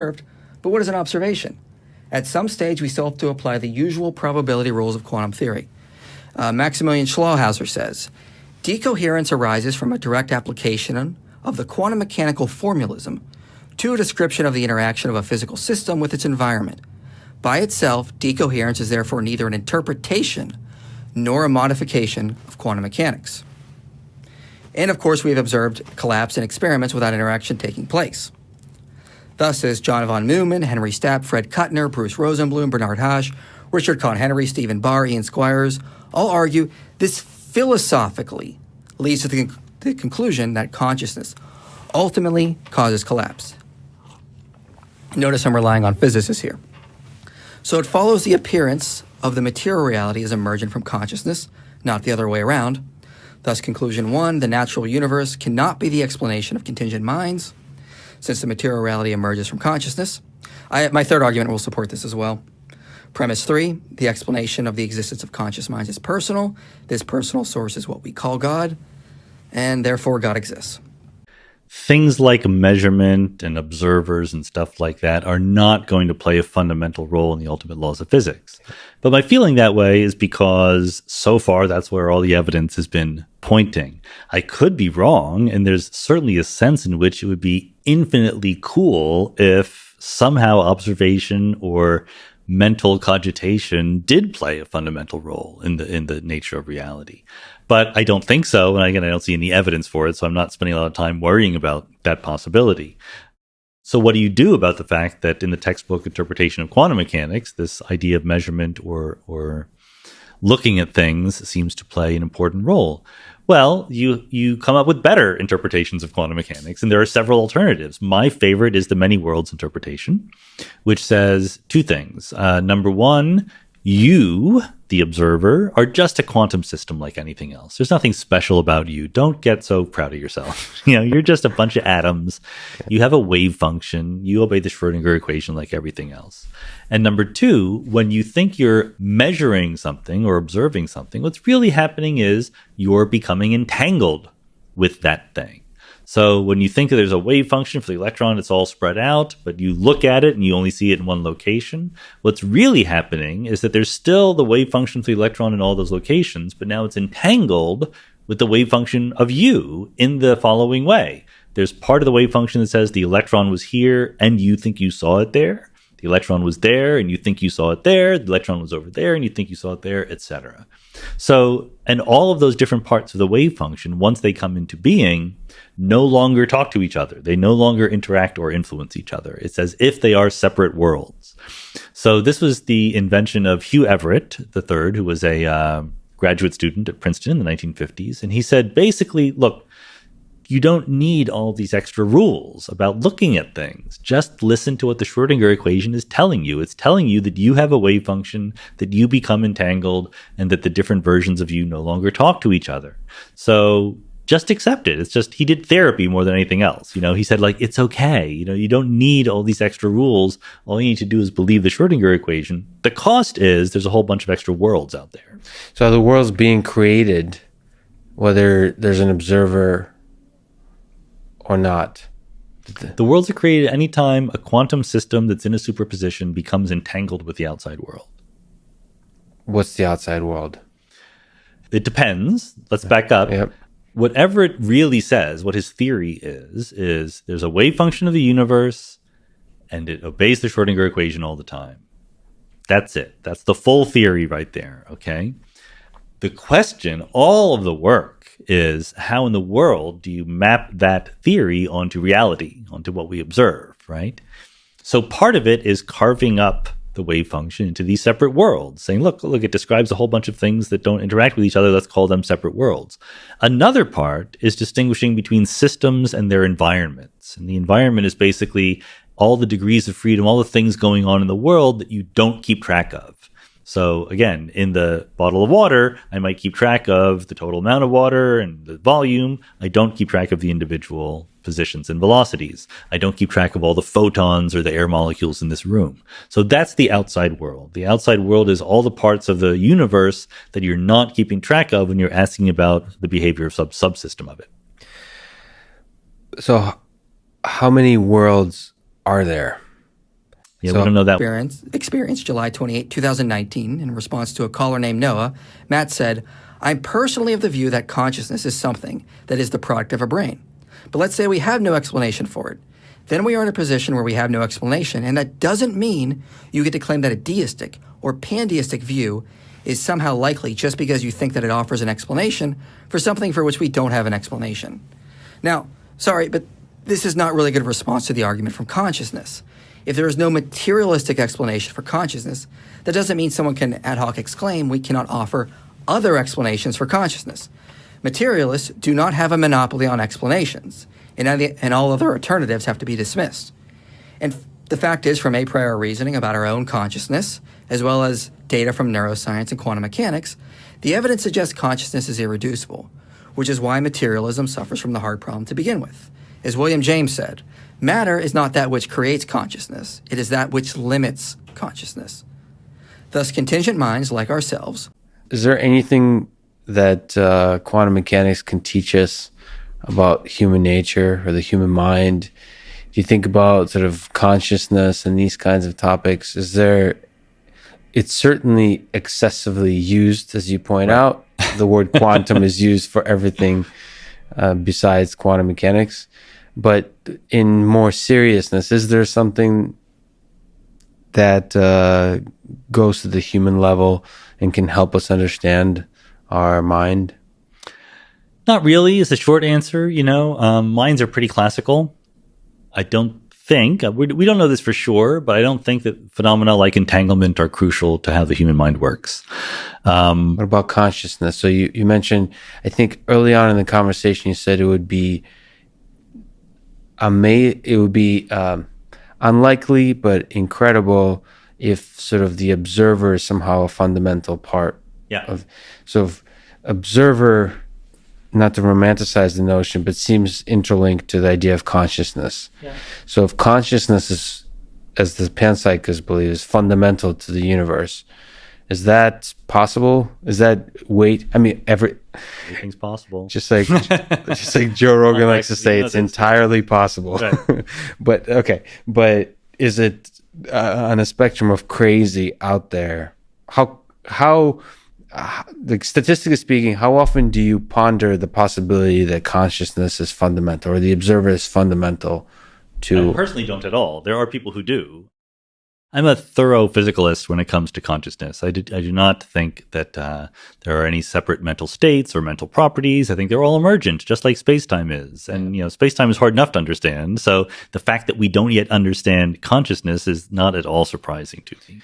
but what is an observation? At some stage, we still have to apply the usual probability rules of quantum theory. Maximilian Schleiermacher says, decoherence arises from a direct application of the quantum mechanical formalism to a description of the interaction of a physical system with its environment. By itself, decoherence is therefore neither an interpretation nor a modification of quantum mechanics. And of course, we've observed collapse in experiments without interaction taking place. Thus, as John von Neumann, Henry Stapp, Fred Kuttner, Bruce Rosenblum, Bernard Hasch, Richard Cohn-Henry, Stephen Barr, Ian Squires, all argue this philosophically leads to the conclusion that consciousness ultimately causes collapse. Notice I'm relying on physicists here. So it follows the appearance of the material reality as emergent from consciousness, not the other way around. Thus, conclusion 1, the natural universe cannot be the explanation of contingent minds, since the material reality emerges from consciousness. My third argument will support this as well. Premise 3, the explanation of the existence of conscious minds is personal. This personal source is what we call God, and therefore God exists. Things like measurement and observers and stuff like that are not going to play a fundamental role in the ultimate laws of physics. But my feeling that way is because so far that's where all the evidence has been pointing. I could be wrong, and there's certainly a sense in which it would be infinitely cool if somehow observation or mental cogitation did play a fundamental role in the nature of reality. But I don't think so, and again, I don't see any evidence for it, so I'm not spending a lot of time worrying about that possibility. So what do you do about the fact that in the textbook interpretation of quantum mechanics, this idea of measurement or looking at things seems to play an important role? Well, you come up with better interpretations of quantum mechanics, and there are several alternatives. My favorite is the many worlds interpretation, which says two things. Number one, you, the observer, are just a quantum system like anything else. There's nothing special about you. Don't get so proud of yourself. You're just a bunch of atoms. You have a wave function. You obey the Schrodinger equation like everything else. And number two, when you think you're measuring something or observing something, what's really happening is you're becoming entangled with that thing. So when you think there's a wave function for the electron, it's all spread out, but you look at it and you only see it in one location. What's really happening is that there's still the wave function for the electron in all those locations, but now it's entangled with the wave function of you in the following way. There's part of the wave function that says the electron was here and you think you saw it there. The electron was there and you think you saw it there. The electron was over there and you think you saw it there, etc. So, and all of those different parts of the wave function, once they come into being, no longer talk to each other. They no longer interact or influence each other. It's as if they are separate worlds. So this was the invention of Hugh Everett III, who was a graduate student at Princeton in the 1950s. And he said, basically, look, you don't need all these extra rules about looking at things. Just listen to what the Schrodinger equation is telling you. It's telling you that you have a wave function, that you become entangled, and that the different versions of you no longer talk to each other. So just accept it. It's just, he did therapy more than anything else. He said, it's okay. You don't need all these extra rules. All you need to do is believe the Schrodinger equation. The cost is there's a whole bunch of extra worlds out there. So the world's being created, whether there's an observer or not. The worlds are created anytime a quantum system that's in a superposition becomes entangled with the outside world. What's the outside world? It depends. Let's back up. Yep. Whatever it really says, what his theory is there's a wave function of the universe and it obeys the Schrodinger equation all the time. That's it. That's the full theory right there, okay? The question, all of the work, is how in the world do you map that theory onto reality, onto what we observe, right? So part of it is carving up the wave function into these separate worlds, saying, look, it describes a whole bunch of things that don't interact with each other. Let's call them separate worlds. Another part is distinguishing between systems and their environments. And the environment is basically all the degrees of freedom, all the things going on in the world that you don't keep track of. So again, in the bottle of water, I might keep track of the total amount of water and the volume. I don't keep track of the individual positions and velocities. I don't keep track of all the photons or the air molecules in this room. So that's the outside world. The outside world is all the parts of the universe that you're not keeping track of when you're asking about the behavior of subsystem of it. So how many worlds are there? Yeah, we don't know that. Experience July 28, 2019, in response to a caller named Noah, Matt said, I'm personally of the view that consciousness is something that is the product of a brain. But let's say we have no explanation for it. Then we are in a position where we have no explanation, and that doesn't mean you get to claim that a deistic or pandeistic view is somehow likely just because you think that it offers an explanation for something for which we don't have an explanation. Now, sorry, but this is not really a good response to the argument from consciousness. If there is no materialistic explanation for consciousness, that doesn't mean someone can ad hoc exclaim we cannot offer other explanations for consciousness. Materialists do not have a monopoly on explanations, and all other alternatives have to be dismissed. And the fact is, from a priori reasoning about our own consciousness, as well as data from neuroscience and quantum mechanics, the evidence suggests consciousness is irreducible, which is why materialism suffers from the hard problem to begin with. As William James said, matter is not that which creates consciousness, it is that which limits consciousness. Thus, contingent minds like ourselves. Is there anything that quantum mechanics can teach us about human nature or the human mind? Do you think about sort of consciousness and these kinds of topics? It's certainly excessively used, as you point out. The word quantum is used for everything besides quantum mechanics. But in more seriousness, is there something that goes to the human level and can help us understand our mind? Not really is the short answer. Minds are pretty classical. I don't think, we don't know this for sure, but I don't think that phenomena like entanglement are crucial to how the human mind works. What about consciousness? So you mentioned, I think early on in the conversation, you said it would be unlikely but incredible if sort of the observer is somehow a fundamental part of. So if observer, not to romanticize the notion, but seems interlinked to the idea of consciousness. Yeah. So if consciousness is, as the panpsychists believe, is fundamental to the universe, is that possible? Is that everything's possible. Just like Joe Rogan likes to say, it's entirely possible. Right. But is it on a spectrum of crazy out there? How like statistically speaking, how often do you ponder the possibility that consciousness is fundamental or the observer is fundamental to? I personally don't at all. There are people who do. I'm a thorough physicalist when it comes to consciousness. I do not think that there are any separate mental states or mental properties. I think they're all emergent, just like space-time is. And, space-time is hard enough to understand. So the fact that we don't yet understand consciousness is not at all surprising to me.